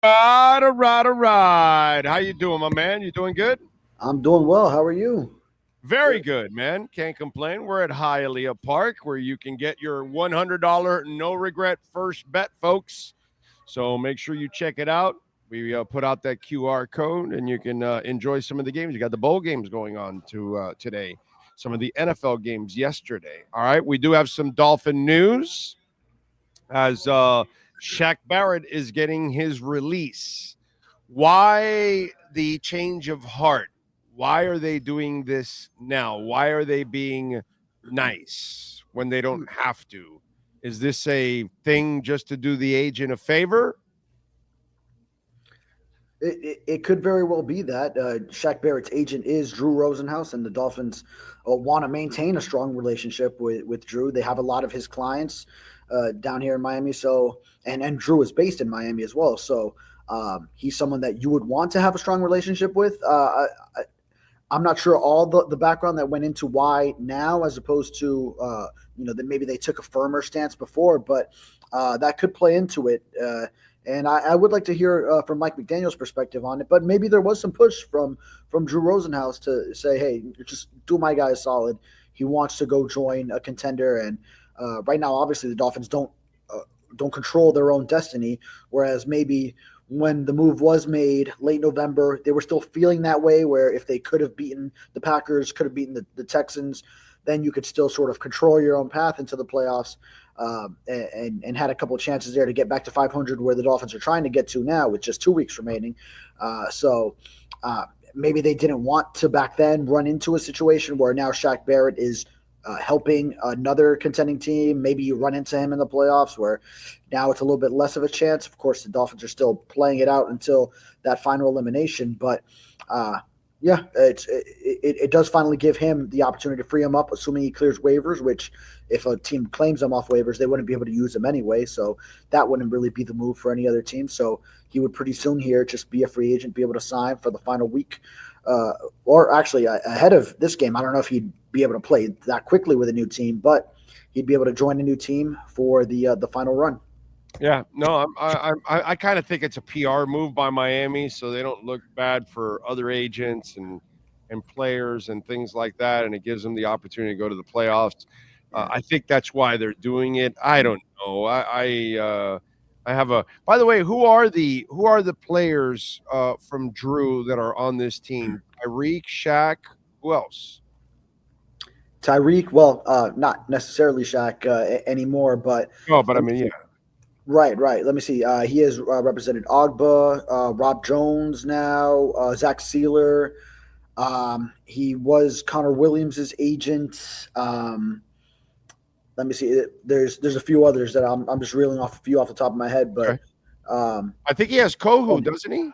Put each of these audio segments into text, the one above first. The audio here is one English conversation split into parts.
All right. How you doing, my man? You doing good? I'm doing well. How are you? Very good, man. Can't complain. We're at Hialeah Park where you can get your $100 no-regret first bet, folks. So make sure you check it out. We put out that QR code, and you can enjoy some of the games. You got the bowl games going on today, some of the NFL games yesterday. All right. We do have some Dolphin news as Shaq Barrett is getting his release. Why the change of heart? Why are they doing this now? Why are they being nice when they don't have to? Is this a thing just to do the agent a favor? It could very well be that Shaq Barrett's agent is Drew Rosenhaus, and the Dolphins want to maintain a strong relationship with Drew. They have a lot of his clients down here in Miami, so and Drew is based in Miami as well. So he's someone that you would want to have a strong relationship with. I'm not sure all the background that went into why now, as opposed to that maybe they took a firmer stance before, but that could play into it. And I would like to hear from Mike McDaniel's perspective on it, but maybe there was some push from Drew Rosenhaus to say, hey, just do my guy a solid. He wants to go join a contender, and right now, obviously, the Dolphins don't control their own destiny, whereas maybe when the move was made late November, they were still feeling that way, where if they could have beaten the Packers, could have beaten the Texans, then you could still sort of control your own path into the playoffs. And had a couple of chances there to get back to 500, where the Dolphins are trying to get to now with just 2 weeks remaining. So maybe they didn't want to back then run into a situation where now Shaq Barrett is helping another contending team. Maybe you run into him in the playoffs, where now it's a little bit less of a chance. Of course, the Dolphins are still playing it out until that final elimination, but yeah, it does finally give him the opportunity to free him up, assuming he clears waivers, which if a team claims him off waivers, they wouldn't be able to use him anyway. So that wouldn't really be the move for any other team. So he would pretty soon here just be a free agent, be able to sign for the final week. Or actually ahead of this game. I don't know if he'd be able to play that quickly with a new team, but he'd be able to join a new team for the final run. Yeah, no, I kind of think it's a PR move by Miami, so they don't look bad for other agents and players and things like that, and it gives them the opportunity to go to the playoffs. I think that's why they're doing it. I don't know. I have a. By the way, who are the players from Drew that are on this team? Tyreek, Shaq, who else? Tyreek, well, not necessarily Shaq anymore, but Oh, but I mean, yeah. Right. Let me see. He has represented Ogba, Rob Jones now, Zach Sealer. He was Connor Williams' agent. Let me see. There's a few others that I'm just reeling off a few off the top of my head, but I think he has Kohu, doesn't he?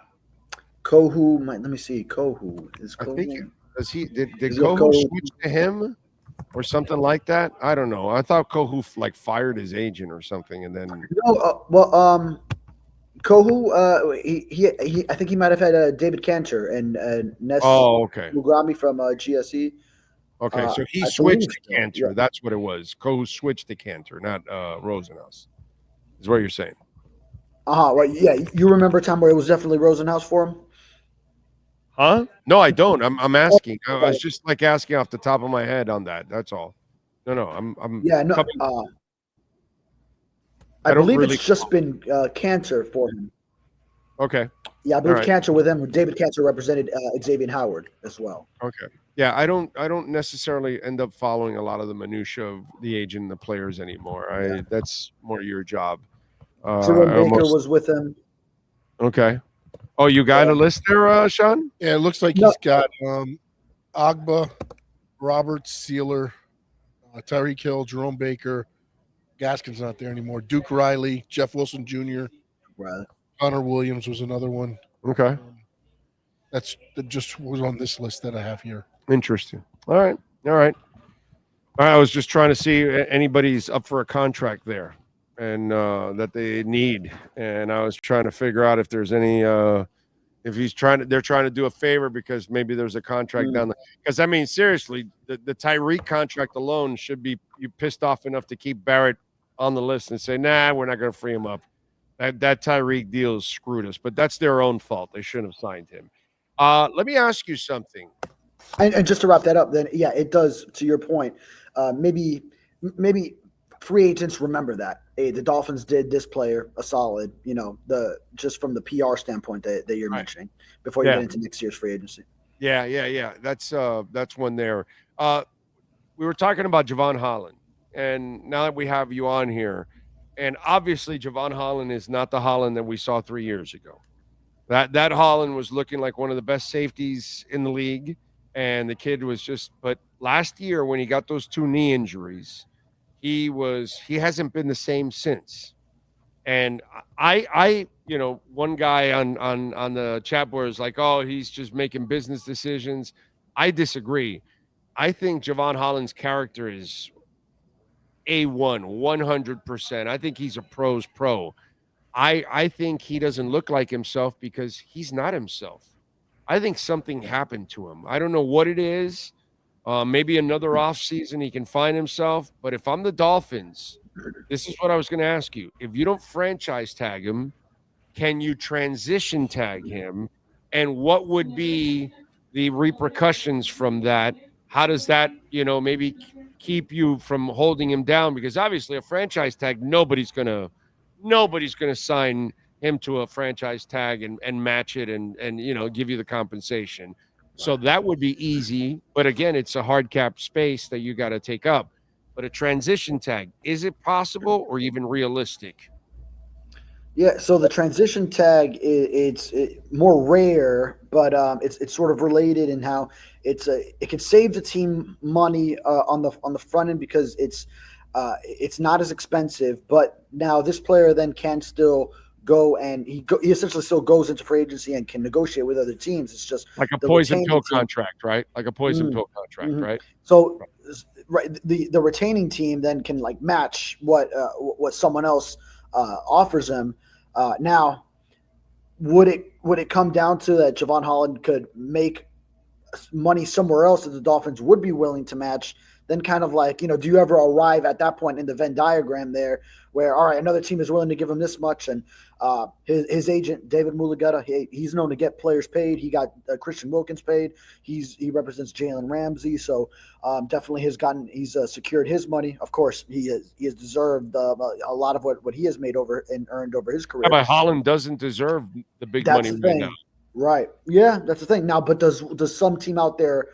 Kohu. Let me see. Kohu is Kohu. I think does he did Kohu switch to him or something like that? I don't know. I thought Kohu fired his agent or something, and then no. Kohu, he I think he might have had David Cantor and Ness. Oh, okay. Mugrami from GSE. Okay, so he switched to Cantor. Yeah. That's what it was. Kohu switched to Cantor, not Rosenhaus. Is what you're saying? Right. Yeah, you remember a time where it was definitely Rosenhaus for him? Huh? No, I don't. I'm asking. I was just asking off the top of my head on that. That's all. No. I'm. Yeah. No. I believe it's just been Cantor for him. Okay. Yeah, I believe Cantor with him. David Cantor represented Xavier Howard as well. Okay. Yeah, I don't necessarily end up following a lot of the minutia of the agent and the players anymore. That's more your job. Jerome Baker was with him. Okay. Oh, you got a list there, Sean? Yeah, it looks like he's got Ogba, Robert Sealer, Tyreek Hill, Jerome Baker. Gaskin's not there anymore. Duke Riley, Jeff Wilson Jr. Right. Connor Williams was another one. Okay. That just was on this list that I have here. Interesting. All right. I was just trying to see anybody's up for a contract there and that they need. And I was trying to figure out if there's any if they're trying to do a favor because maybe there's a contract down there. Because I mean, seriously, the Tyreek contract alone should be you pissed off enough to keep Barrett on the list and say, nah, we're not going to free him up. That Tyreek deal screwed us, but that's their own fault. They shouldn't have signed him. Let me ask you something. And just to wrap that up, then yeah, it does. To your point, maybe free agents remember that. Hey, the Dolphins did this player a solid. Just from the PR standpoint that you're mentioning before you get into next year's free agency. Yeah. That's one there. We were talking about Javon Holland, and now that we have you on here, and obviously Javon Holland is not the Holland that we saw 3 years ago. That Holland was looking like one of the best safeties in the league, and the kid was just. But last year when he got those 2 knee injuries, he hasn't been the same since. And one guy on the chat board is like, oh, he's just making business decisions. I disagree. I think Javon Holland's character is A1, 100%. I think he's a pro's pro. I think he doesn't look like himself because he's not himself. I think something happened to him. I don't know what it is. Maybe another offseason he can find himself. But if I'm the Dolphins, this is what I was going to ask you. If you don't franchise tag him, can you transition tag him? And what would be the repercussions from that? How does that, maybe keep you from holding him down? Because obviously a franchise tag, nobody's gonna sign him to a franchise tag and match it and give you the compensation. So that would be easy. But again, it's a hard cap space that you got to take up. But a transition tag, is it possible or even realistic? Yeah, so the transition tag it's more rare, but it's sort of related in how it can save the team money on the front end because it's not as expensive. But now this player then can still go and he essentially still goes into free agency and can negotiate with other teams. It's just like a poison pill contract, right? Like a poison pill contract, right? So the retaining team then can like match what someone else offers them. Now, would it come down to that Javon Holland could make money somewhere else that the Dolphins would be willing to match? Then kind of like, do you ever arrive at that point in the Venn diagram there where, all right, another team is willing to give him this much, and his agent, David Mulugeta, he's known to get players paid. He got Christian Wilkins paid. He represents Jalen Ramsey, so definitely he's secured his money. Of course, he has deserved a lot of what he has made over and earned over his career. But Holland doesn't deserve the big money right now. Right. Yeah, that's the thing. Now, but does some team out there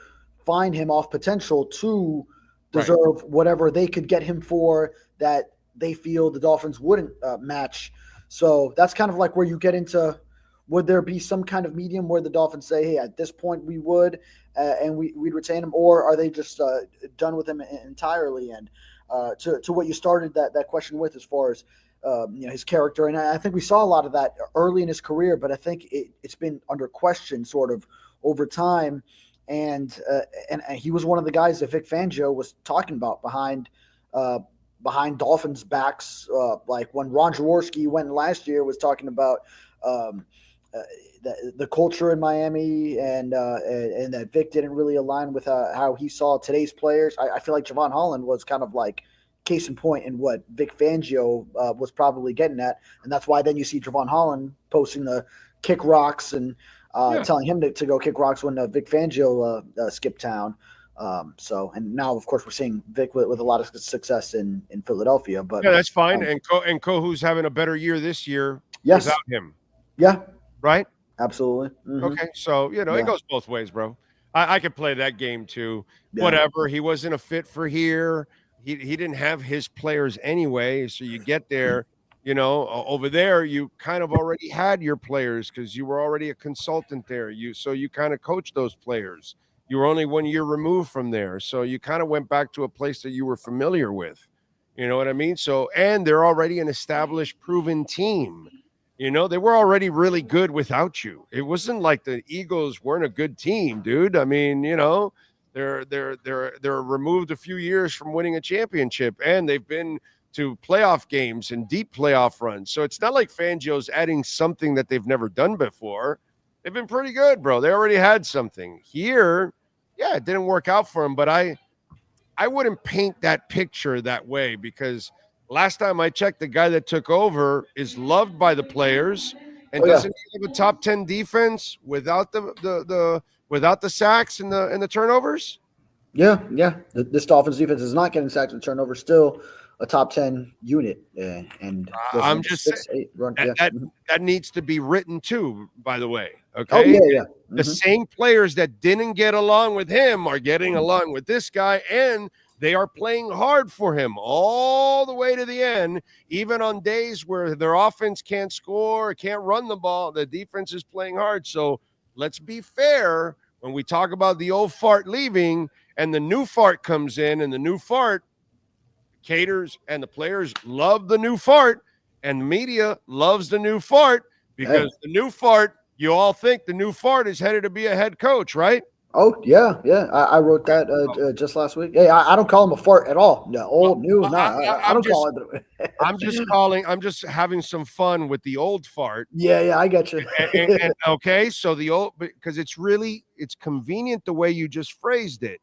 find him off potential to deserve whatever they could get him for that they feel the Dolphins wouldn't match? So that's kind of like where you get into, would there be some kind of medium where the Dolphins say, hey, at this point we would, and we'd retain him, or are they just done with him entirely? And to what you started that question with, as far as his character, and I think we saw a lot of that early in his career, but I think it's been under question sort of over time. And he was one of the guys that Vic Fangio was talking about behind Dolphins' backs. Like when Ron Jaworski went last year, was talking about the culture in Miami, and that Vic didn't really align with how he saw today's players. I feel like Javon Holland was kind of like case in point in what Vic Fangio was probably getting at, and that's why then you see Javon Holland posting the kick rocks and telling him to go kick rocks when Vic Fangio skipped town. And now, of course, we're seeing Vic with a lot of success in Philadelphia. But yeah, that's fine. And Kohu's having a better year this year without him. Yeah. Right? Absolutely. Mm-hmm. Okay. So, it goes both ways, bro. I could play that game too. Yeah. Whatever. He wasn't a fit for here. He didn't have his players anyway. So you get there. Over there, you kind of already had your players because you were already a consultant there. So you kind of coached those players. You were only 1 year removed from there. So you kind of went back to a place that you were familiar with. You know what I mean? So, and they're already an established, proven team. They were already really good without you. It wasn't like the Eagles weren't a good team, dude. I mean, they're removed a few years from winning a championship, and they've been to playoff games and deep playoff runs. So it's not like Fangio's adding something that they've never done before. They've been pretty good, bro. They already had something. Here, yeah, it didn't work out for them, but I wouldn't paint that picture that way because last time I checked, the guy that took over is loved by the players, and Oh, yeah. doesn't he have a top 10 defense without the sacks and the turnovers? Yeah. This Dolphins defense is not getting sacks and turnovers. Still a top 10 unit, and I'm just saying 6-8 run. that, Yeah. that that needs to be written too, by the way. Okay. Oh, yeah. The same players that didn't get along with him are getting along with this guy, and they are playing hard for him all the way to the end. Even on days where their offense can't score, can't run the ball, the defense is playing hard. So let's be fair when we talk about the old fart leaving and the new fart comes in, and the new fart caters, and the players love the new fart, and the media loves the new fart, because the new fart, you all think the new fart is headed to be a head coach, right? Oh, yeah. I wrote that just last week. Hey, I don't call him a fart at all. No, old, new, no. I don't call it. I'm just having some fun with the old fart. Yeah, I got you. and okay, so the old, because it's convenient the way you just phrased it.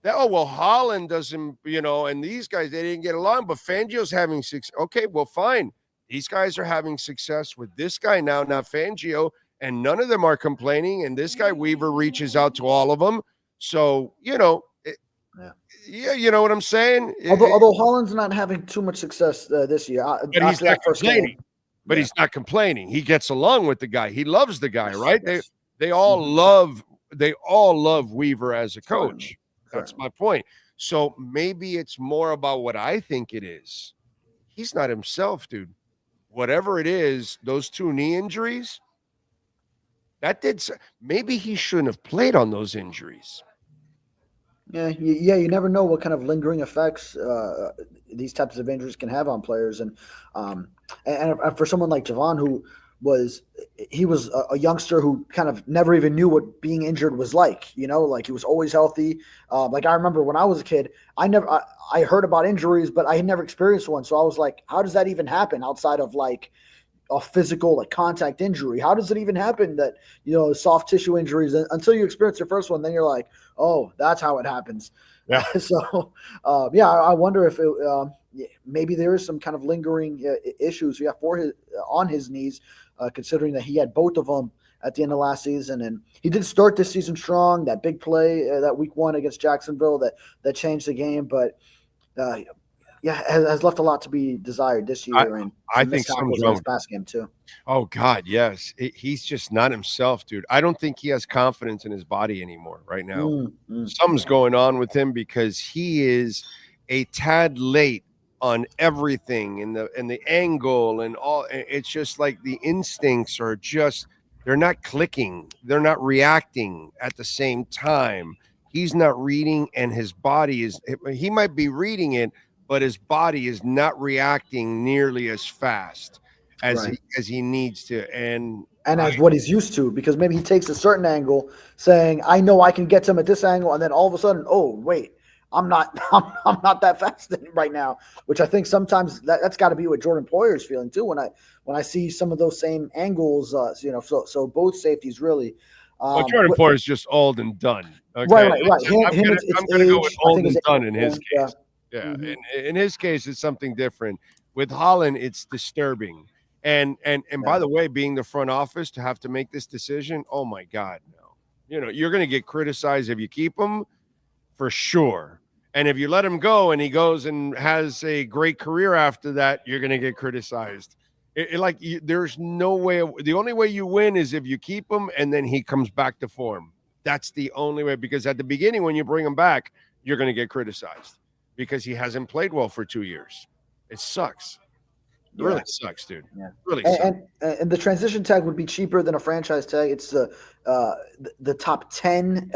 That, oh, well, Holland doesn't, and these guys, they didn't get along, but Fangio's having success. Okay, well, fine. These guys are having success with this guy now, not Fangio, and none of them are complaining. And this guy Weaver reaches out to all of them. So, you know what I'm saying? Although Holland's not having too much success this year. But he's not complaining. But he's not complaining. He gets along with the guy. He loves the guy, right? Yes. They all love Weaver as a coach. That's my point. So maybe it's more about what I think it is. He's not himself, dude. Whatever it is, those 2 knee injuries, maybe he shouldn't have played on those injuries. Yeah, you never know what kind of lingering effects these types of injuries can have on players, and for someone like Javon, who was a youngster who kind of never even knew what being injured was like. Like he was always healthy. Like I remember when I was a kid, I heard about injuries, but I had never experienced one. So I was like, how does that even happen outside of like a physical, like contact injury? How does it even happen that, soft tissue injuries, until you experience your first one, then you're like, oh, that's how it happens. Yeah. So, I wonder if maybe there is some kind of lingering issues on his knees, considering that he had both of them at the end of last season, and he did start this season strong. That big play that week 1 against Jacksonville that changed the game, but has left a lot to be desired this year. And I think something's wrong. Pass game too. Oh God, yes. He's just not himself, dude. I don't think he has confidence in his body anymore right now. Something's going on with him, because he is a tad late on everything, and the angle and all. It's just like the instincts are just, they're not clicking. They're not reacting at the same time. He's not reading, and his body he might be reading it, but his body is not reacting nearly as fast as he needs to. And as what he's used to, because maybe he takes a certain angle saying, I know I can get to him at this angle. And then all of a sudden, oh, wait, I'm not that fast right now, which I think sometimes that's got to be what Jordan Poyer's feeling too. When I see some of those same angles, so both safeties really. Jordan Poyer is just old and done. Okay? Right. I'm going to go with old and done in his case. Yeah. Mm-hmm. In his case, it's something different. With Holland, it's disturbing. And by the way, being the front office to have to make this decision, oh my God, no. You're going to get criticized if you keep him, for sure. And if you let him go and he goes and has a great career after that, you're going to get criticized. There's no way. The only way you win is if you keep him and then he comes back to form. That's the only way, because at the beginning, when you bring him back, you're going to get criticized because he hasn't played well for 2 years. It sucks. It really sucks, dude. Yeah. Really sucks. And the transition tag would be cheaper than a franchise tag. It's the top 10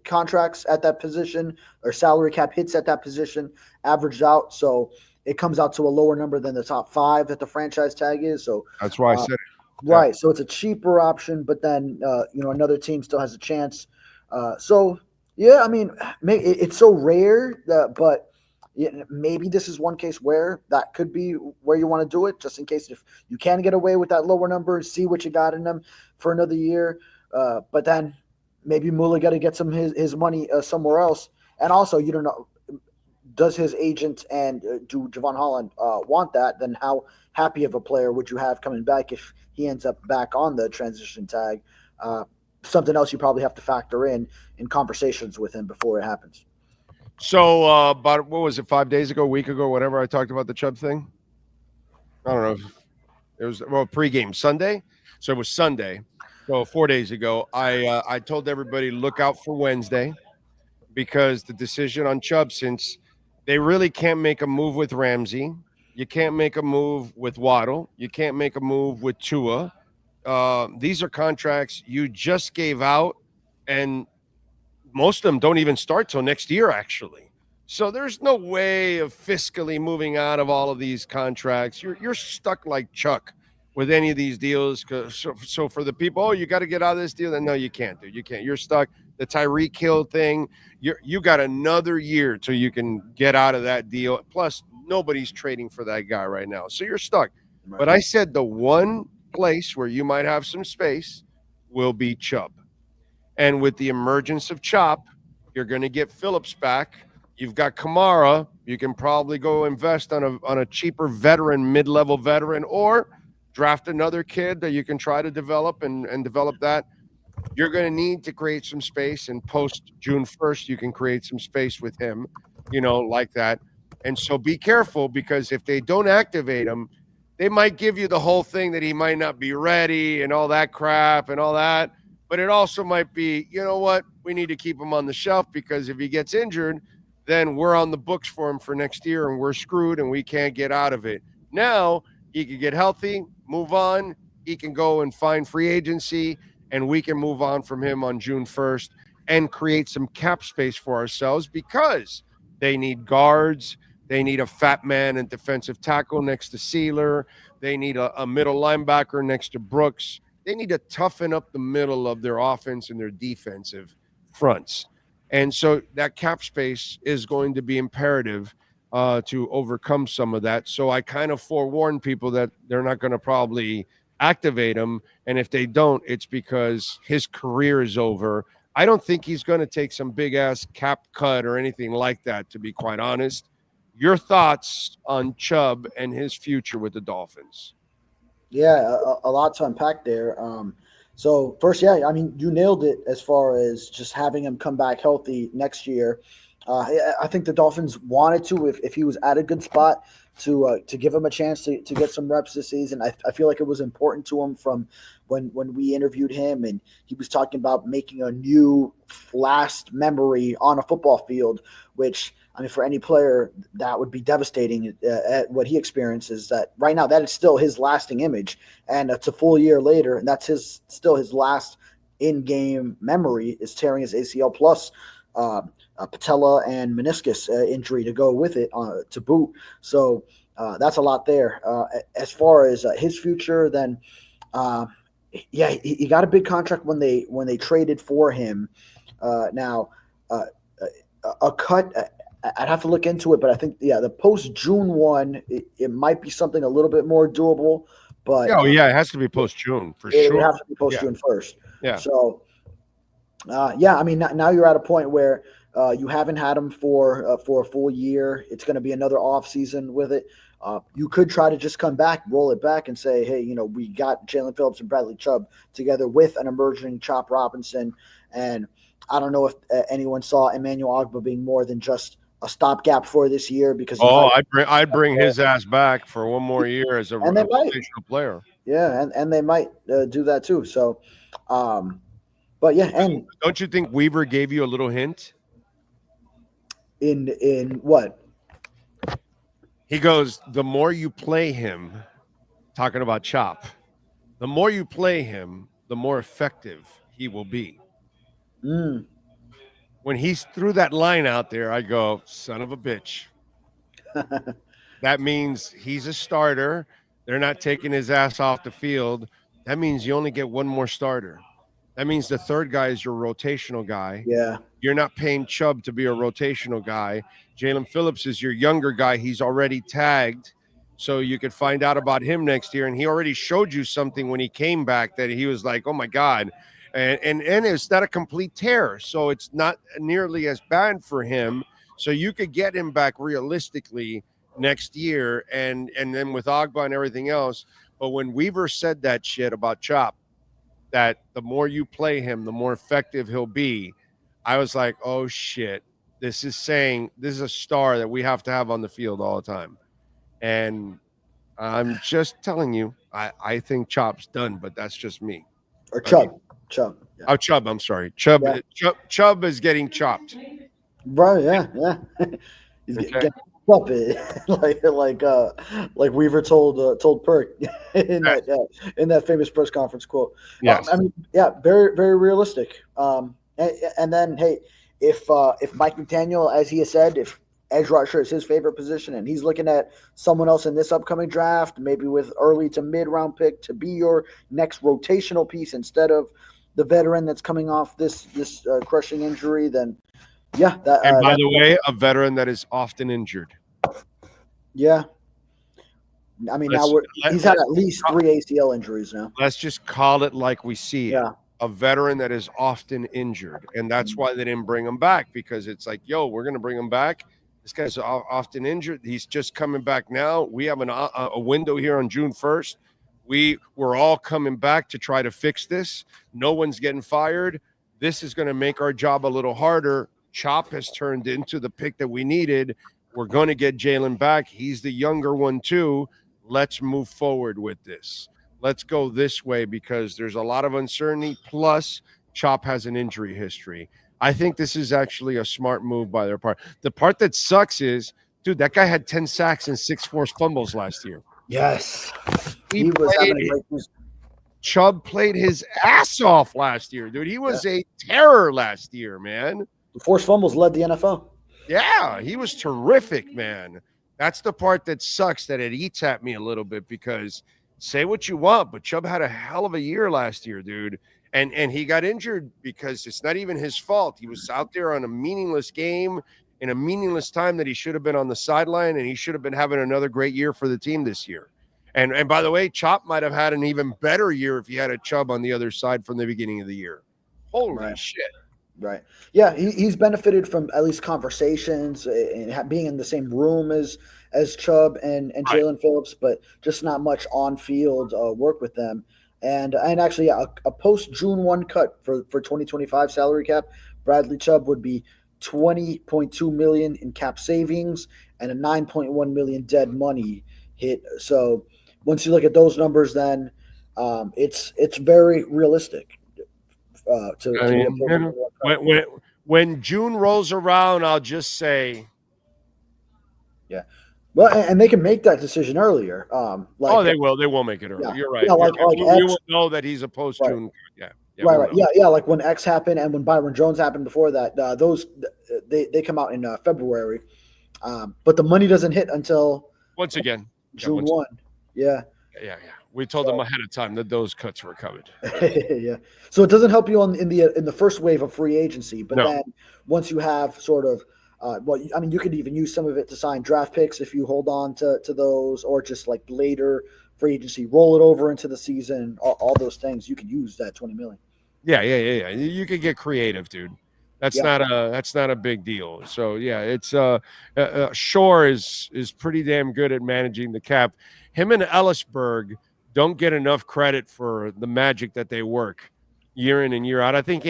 contracts at that position, or salary cap hits at that position averaged out. So it comes out to a lower number than the top 5 that the franchise tag is. So that's why I said it. Right. So it's a cheaper option, but then, another team still has a chance. I mean, it's so rare but maybe this is one case where that could be where you want to do it, just in case if you can get away with that lower number, see what you got in them for another year. But then maybe Mula got to get his money somewhere else. And also, you don't know, does his agent and do Javon Holland want that? Then how happy of a player would you have coming back if he ends up back on the transition tag? Something else you probably have to factor in conversations with him before it happens. So about what was it, 5 days ago, a week ago, whatever, I talked about the Chubb thing. I don't know if it was pregame Sunday. So it was Sunday. So 4 days ago, I told everybody look out for Wednesday because the decision on Chubb, since they really can't make a move with Ramsey, you can't make a move with Waddle, you can't make a move with Tua. These are contracts you just gave out, and most of them don't even start till next year, actually. So there's no way of fiscally moving out of all of these contracts. You're stuck like Chuck with any of these deals. So for the people, you got to get out of this deal. Then no, you can't, dude. You can't. You're stuck. The Tyreek Hill thing, you got another year till you can get out of that deal. Plus, nobody's trading for that guy right now. So you're stuck. Right. But I said the one place where you might have some space will be Chubb. And with the emergence of Chop, you're going to get Phillips back. You've got Kamara. You can probably go invest on a cheaper veteran, mid-level veteran, or draft another kid that you can try to develop and develop that. You're going to need to create some space, and post June 1st, you can create some space with him, like that. And so be careful, because if they don't activate him, they might give you the whole thing that he might not be ready and all that crap and all that. But it also might be, you know what, we need to keep him on the shelf, because if he gets injured, then we're on the books for him for next year and we're screwed and we can't get out of it. Now he can get healthy, move on. He can go and find free agency, and we can move on from him on June 1st and create some cap space for ourselves, because they need guards. They need a fat man and defensive tackle next to Sealer. They need a middle linebacker next to Brooks. They need to toughen up the middle of their offense and their defensive fronts. And so that cap space is going to be imperative to overcome some of that. So I kind of forewarn people that they're not going to probably activate him. And if they don't, it's because his career is over. I don't think he's going to take some big-ass cap cut or anything like that, to be quite honest. Your thoughts on Chubb and his future with the Dolphins? Yeah, a lot to unpack there. So first, yeah, I mean, you nailed it as far as just having him come back healthy next year. I think the Dolphins wanted to, if he was at a good spot, to give him a chance to get some reps this season. I feel like it was important to him from when we interviewed him, and he was talking about making a new last memory on a football field, which, I mean, for any player, that would be devastating at what he experiences. That right now, that is still his lasting image, and it's a full year later, and that's still his last in-game memory, is tearing his ACL plus patella and meniscus injury to go with it to boot. So that's a lot there. As far as his future, then yeah, he got a big contract when they traded for him. Now a cut. I'd have to look into it, but I think, yeah, the post-June one, it might be something a little bit more doable. But it has to be post-June for sure. It would have to be post-June first. Yeah. So, I mean, now you're at a point where you haven't had him for a full year. It's going to be another off season with it. You could try to just come back, roll it back, and say, hey, we got Jalen Phillips and Bradley Chubb together with an emerging Chop Robinson. And I don't know if anyone saw Emmanuel Ogbah being more than just a stopgap for this year, because I'd bring his ass back for one more year as a rotational player. Yeah, and they might do that too. So, but yeah, and don't you think Weaver gave you a little hint? In what? He goes, the more you play him, talking about Chop, the more you play him, the more effective he will be. When he threw that line out there, I go, son of a bitch. That means he's a starter. They're not taking his ass off the field. That means you only get one more starter. That means the third guy is your rotational guy. Yeah. You're not paying Chubb to be a rotational guy. Jalen Phillips is your younger guy. He's already tagged, so you could find out about him next year. And he already showed you something when he came back that he was like, oh, my God. And it's not a complete tear, so it's not nearly as bad for him. So you could get him back realistically next year, and then with Agba and everything else. But when Weaver said that shit about Chop, that the more you play him, the more effective he'll be, I was like, oh shit, this is a star that we have to have on the field all the time. And I'm just telling you, I think Chop's done, but that's just me. Or Chubb. Chubb. Yeah. Oh, Chubb. I'm sorry. Chubb. Yeah. Chubb is getting chopped. Right. Yeah. He's getting up like Weaver told Perk in that famous press conference quote. Yes. Very very realistic. And then hey, if Mike McDaniel, as he has said, if edge rusher is his favorite position, and he's looking at someone else in this upcoming draft, maybe with early to mid round pick to be your next rotational piece instead of the veteran that's coming off this crushing injury, then yeah. And by the way, a veteran that is often injured. Yeah. I mean, he's had at least 3 ACL injuries now. Let's just call it like we see it. A veteran that is often injured. And that's why they didn't bring him back, because it's like, yo, we're going to bring him back. This guy's often injured. He's just coming back now. We have a window here on June 1st. We're all coming back to try to fix this. No one's getting fired. This is going to make our job a little harder. Chop has turned into the pick that we needed. We're going to get Jalen back. He's the younger one too. Let's move forward with this. Let's go this way, because there's a lot of uncertainty. Plus, Chop has an injury history. I think this is actually a smart move by their part. The part that sucks is, dude, that guy had 10 sacks and 6 forced fumbles last year. Yes. Chubb played his ass off last year, dude. He was a terror last year, man. The forced fumbles led the NFL. Yeah, he was terrific, man. That's the part that sucks, that it eats at me a little bit, because say what you want, but Chubb had a hell of a year last year, dude. And he got injured because it's not even his fault. He was out there on a meaningless game in a meaningless time that he should have been on the sideline, and he should have been having another great year for the team this year. And by the way, Chop might have had an even better year if he had a Chubb on the other side from the beginning of the year. Holy shit. Right. Yeah, he's benefited from at least conversations and being in the same room as Chubb and Jalen Phillips, but just not much on-field work with them. And actually, a post-June 1 cut for 2025 salary cap, Bradley Chubb would be $20.2 million in cap savings and a $9.1 million dead money hit. So once you look at those numbers, then it's very realistic. When June rolls around, I'll just say, yeah. Well, and they can make that decision earlier. They will. They will make it earlier. Yeah. You're right. Yeah, we will know that he's a post-June. Right. Yeah. Like when X happened and when Byron Jones happened before that, those they come out in February, but the money doesn't hit until once again June 1. Yeah. Yeah. We told them ahead of time that those cuts were coming. Yeah. So it doesn't help you in the first wave of free agency, but then once you have sort of, you could even use some of it to sign draft picks if you hold on to those, or just like later free agency, roll it over into the season, all those things. You could use that $20 million. Yeah. You could get creative, dude. That's not a big deal. So yeah, it's Shore is pretty damn good at managing the cap. Him and Ellisberg don't get enough credit for the magic that they work year in and year out. I think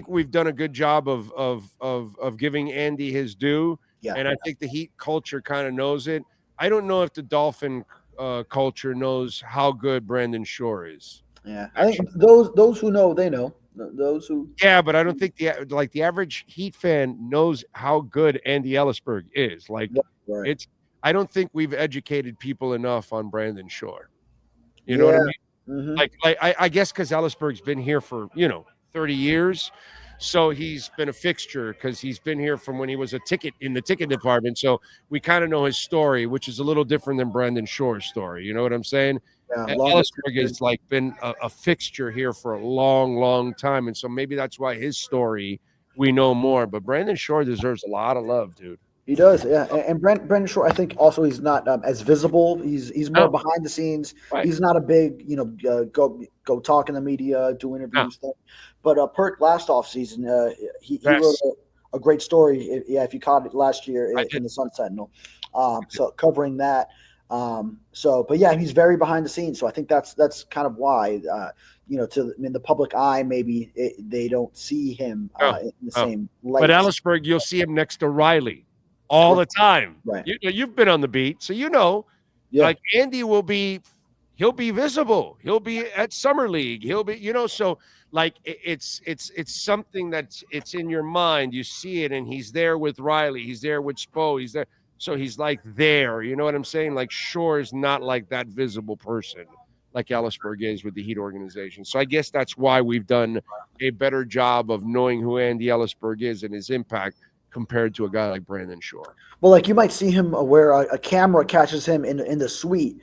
we've done a good job of giving Andy his due. Yeah, and I think the Heat culture kind of knows it. I don't know if the Dolphin culture knows how good Brandon Shore is. Yeah, I think those who know, they know. Those who but I don't think the average Heat fan knows how good Andy Ellisberg is. I don't think we've educated people enough on Brandon Shore. You know what I mean? Mm-hmm. I guess because Ellisberg's been here for 30 years, so he's been a fixture because he's been here from when he was in the ticket department. So we kind of know his story, which is a little different than Brandon Shore's story. You know what I'm saying? Yeah, Ellisberg has been a fixture here for a long, long time, and so maybe that's why his story we know more. But Brandon Shore deserves a lot of love, dude. He does, yeah. And Brandon Shore, I think also he's not as visible. He's more behind the scenes. Right. He's not a big, go talk in the media, do interviews thing. But Perk last offseason, he wrote a great story. If you caught it last year in the Sun Sentinel, so covering that. But yeah, he's very behind the scenes. So I think that's kind of why, in the public eye, maybe they don't see him in the same light. But Ellisburg, you'll see him next to Riley all the time. Right. You've been on the beat, so like Andy he'll be visible. He'll be at Summer League. He'll be, so like it's something it's in your mind. You see it, and he's there with Riley. He's there with Spo. He's there. So he's like there. You know what I'm saying? Like Shore is not like that visible person like Ellisburg is with the Heat organization. So I guess that's why we've done a better job of knowing who Andy Ellisburg is and his impact compared to a guy like Brandon Shore. Well, like you might see him where a camera catches him in the suite,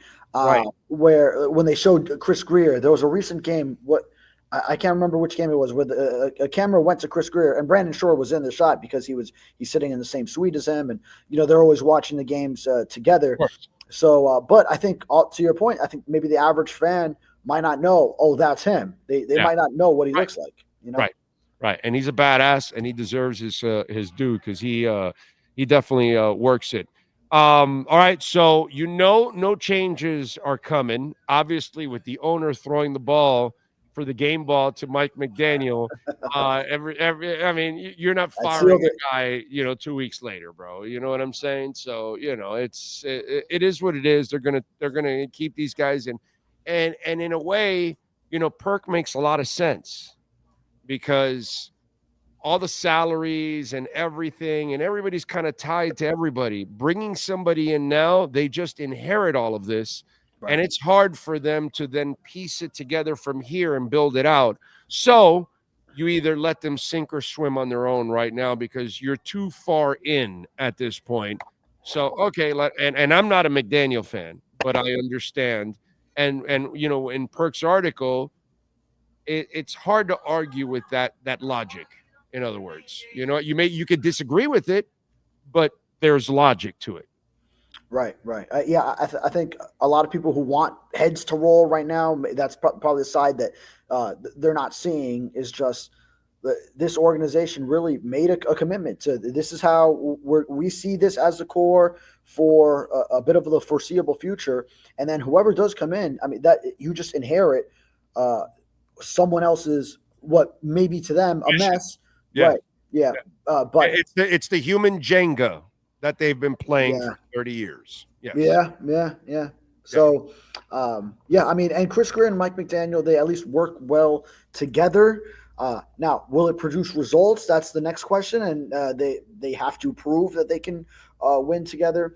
where when they showed Chris Greer, there was a recent game. I can't remember which game it was, where a camera went to Chris Greer and Brandon Shore was in the shot because he's sitting in the same suite as him, and they're always watching the games together. So, but I think to your point, I think maybe the average fan might not know. Oh, that's him. They might not know what he looks like. Right, and he's a badass, and he deserves his due because he definitely works it. All right, so no changes are coming. Obviously, with the owner throwing the ball for the game ball to Mike McDaniel, I mean, you're not firing a guy, 2 weeks later, bro. You know what I'm saying? So it is what it is. They're gonna keep these guys in, and in a way, Perk makes a lot of sense because all the salaries and everything, and everybody's kind of tied to everybody. Bringing somebody in now, they just inherit all of this. Right. And it's hard for them to then piece it together from here and build it out. So you either let them sink or swim on their own right now because you're too far in at this point. So, okay, and I'm not a McDaniel fan, but I understand. And in Perk's article, it's hard to argue with that logic. In other words, you could disagree with it, but there's logic to it. Right. I think a lot of people who want heads to roll right now, that's probably the side that they're not seeing, is just this organization really made a commitment to this is how we see this as the core for a bit of the foreseeable future. And then whoever does come in, I mean, that you just inherit someone else's, what maybe to them a mess. Yeah. Right. Yeah. But it's the human Jenga that they've been playing for 30 years. Yes. Yeah. So, I mean, and Chris Greer and Mike McDaniel, they at least work well together. Now, will it produce results? That's the next question, and they have to prove that they can win together.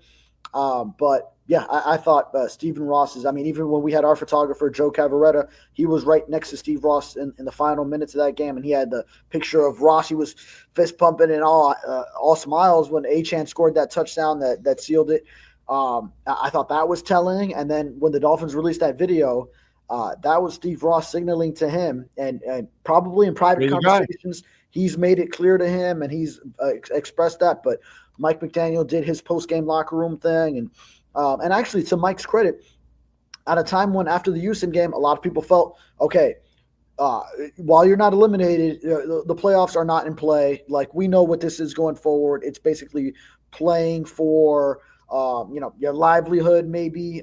But yeah, I thought Stephen Ross's. I mean, even when we had our photographer Joe Cavaretta, he was right next to Steve Ross in the final minutes of that game, and he had the picture of Ross. He was fist pumping and all smiles when Achane scored that touchdown that sealed it. I thought that was telling. And then when the Dolphins released that video, that was Steve Ross signaling to him, and probably in private conversations, he's made it clear to him, and he's expressed that. But Mike McDaniel did his post-game locker room thing, and actually, to Mike's credit, at a time when after the Houston game, a lot of people felt, okay, while you're not eliminated, the playoffs are not in play. Like, we know what this is going forward. It's basically playing for your livelihood, maybe.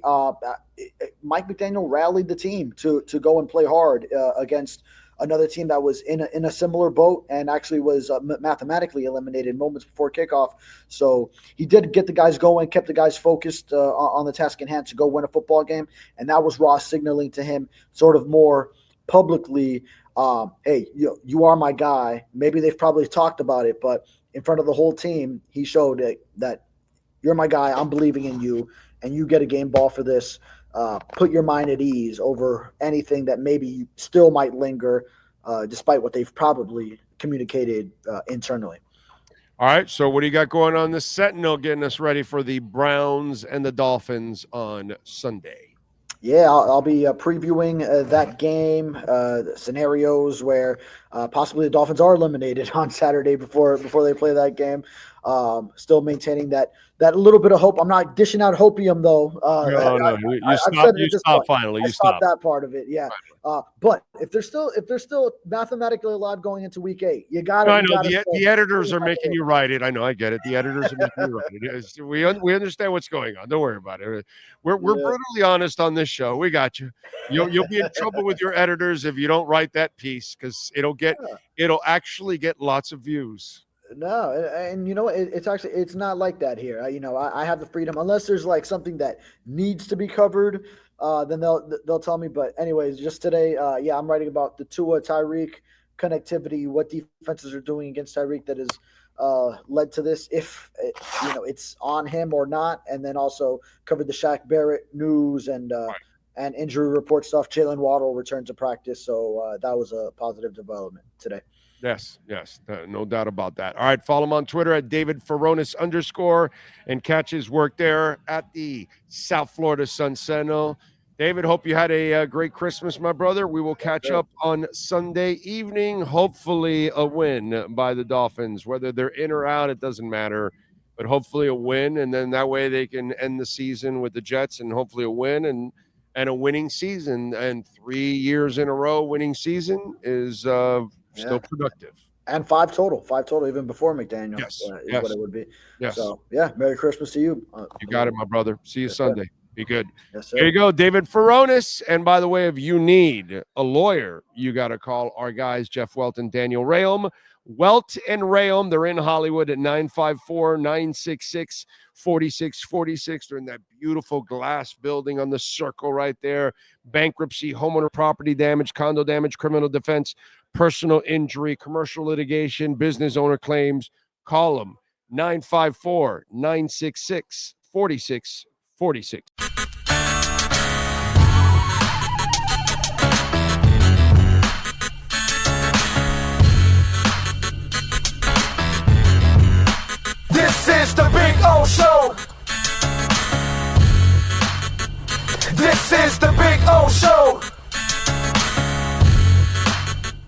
Mike McDaniel rallied the team to go and play hard against another team that was in a similar boat and actually was mathematically eliminated moments before kickoff. So he did get the guys going, kept the guys focused on the task in hand to go win a football game. And that was Ross signaling to him sort of more publicly, hey, you are my guy. Maybe they've probably talked about it, but in front of the whole team, he showed that you're my guy. I'm believing in you, and you get a game ball for this. Put your mind at ease over anything that maybe still might linger, despite what they've probably communicated internally. All right, so what do you got going on the Sentinel, getting us ready for the Browns and the Dolphins on Sunday? Yeah, I'll be previewing that game, scenarios where Possibly the Dolphins are eliminated on Saturday before they play that game. Still maintaining that little bit of hope. I'm not dishing out hopium though. No, you stop finally. You stopped that part of it. Yeah. But if they're still mathematically allowed going into week 8, you got to. I know the editors are making you write it. I know, I get it. The editors are making you write it. We understand what's going on. Don't worry about it. We're brutally honest on this show. We got you. You'll be in trouble with your editors if you don't write that piece, because it'll actually get lots of views. No, and it's not like that here. I have the freedom, unless there's like something that needs to be covered, then they'll tell me. But anyways, just today, I'm writing about the Tua Tyreek connectivity, what defenses are doing against Tyreek that has led to this, if it's on him or not, and then also covered the Shaq Barrett news and injury report stuff. Jalen Waddle returned to practice, so that was a positive development today. Yes, no doubt about that. All right, follow him on Twitter at David Furones _ and catch his work there at the South Florida Sun Sentinel. David, hope you had a great Christmas, my brother. We will catch up on Sunday evening. Hopefully a win by the Dolphins. Whether they're in or out, it doesn't matter. But hopefully a win, and then that way they can end the season with the Jets, and hopefully a win and a winning season. And 3 years in a row winning season is still productive. And 5 total even before McDaniel. Yes. Is what it would be. Yes. So, Merry Christmas to you. You got it, my brother. See you Sunday. Sir. Be good. Yes, sir. There you go, David Furones. And by the way, if you need a lawyer, you got to call our guys, Jeff Welt and Daniel Rheaume. Welt and Rheaume, they're in Hollywood at 954-966-4646. They're in that beautiful glass building on the circle right there. Bankruptcy, homeowner property damage, condo damage, criminal defense, personal injury, commercial litigation, business owner claims. Call them 954-966-4646. This is the Big O Show. This is the Big O Show.